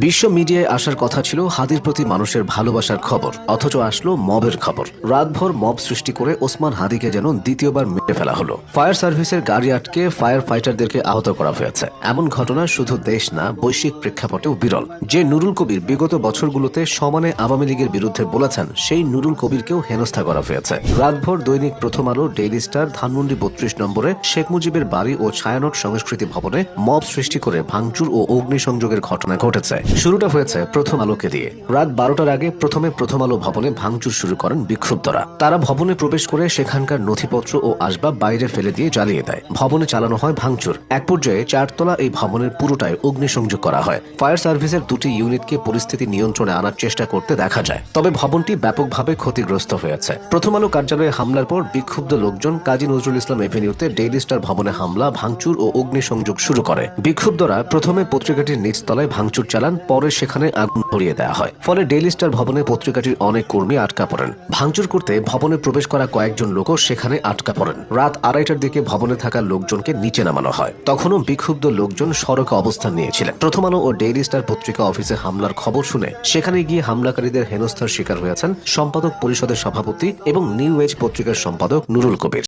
বিশ্ব মিডিয়ায় আসার কথা ছিল হাদির প্রতি মানুষের ভালোবাসার খবর, অথচ আসলো মবের খবর। রাতভর মব সৃষ্টি করে ওসমান হাদিকে যেন দ্বিতীয়বার মেরে ফেলা হলো। ফায়ার সার্ভিসের গাড়ি আটকে ফায়ার ফাইটারদেরকে আহত করা হয়েছে। এমন ঘটনা শুধু দেশ না, বৈশ্বিক প্রেক্ষাপটেও বিরল। যে নুরুল কবির বিগত বছরগুলোতে সমানে আওয়ামী লীগের বিরুদ্ধে বলেছেন, সেই নুরুল কবিরকেও হেনস্থা করা হয়েছে। রাতভর দৈনিক প্রথম আলো, ডেইলি স্টার, ধানমন্ডি 32 নম্বরে শেখ মুজিবের বাড়ি ও ছায়ানট সংস্কৃতি ভবনে মব সৃষ্টি করে ভাঙচুর ও অগ্নিসংযোগের ঘটনা ঘটেছে। শুরুটা হয়েছে প্রথম আলোকে দিয়ে। রাত 12টার আগে প্রথমে প্রথম আলো ভবনে ভাঙচুর শুরু করেন বিক্ষুব্ধরা। তারা ভবনে প্রবেশ করে সেখানকার নথিপত্র ও আসবাব বাইরে ফেলে দিয়ে জ্বালিয়ে দেয়। ভবনে চালানো হয় ভাঙচুর। এক পর্যায়ে 4 তলা এই ভবনের পুরোটাই অগ্নিসংযোগ করা হয়। ফায়ার সার্ভিসের 2টি ইউনিটকে পরিস্থিতি নিয়ন্ত্রণে আনার চেষ্টা করতে দেখা যায়, তবে ভবনটি ব্যাপকভাবে ক্ষতিগ্রস্ত হয়েছে। প্রথম আলো কার্যালয়ে হামলার পর বিক্ষুব্ধ লোকজন কাজী নজরুল ইসলাম এভিনিউতে ডেইলি স্টার ভবনে হামলা, ভাঙচুর ও অগ্নিসংযোগ শুরু করে। বিক্ষুব্ধরা প্রথমে পত্রিকাটির নিচতলায় ভাঙচুর চালান, পরে সেখানে আগুন ধরিয়ে দেওয়া হয়। ফলে ডেইলি স্টার ভবনে পত্রিকাটির অনেক কর্মী আটকা পড়েন। ভাঙচুর করতে ভবনে প্রবেশ করা কয়েকজন লোকও সেখানে আটকা পড়েন। রাত 2:30টার দিকে ভবনে থাকা লোকজনকে নিচে নামানো হয়। তখনও বিক্ষুব্ধ লোকজন সড়কে অবস্থান নিয়েছিলেন। প্রথম আলো ও ডেইলি স্টার পত্রিকা অফিসে হামলার খবর শুনে সেখানে গিয়ে হামলাকারীদের হেনস্থার শিকার হয়েছেন সম্পাদক পরিষদের সভাপতি এবং নিউ এজ পত্রিকার সম্পাদক নুরুল কবির।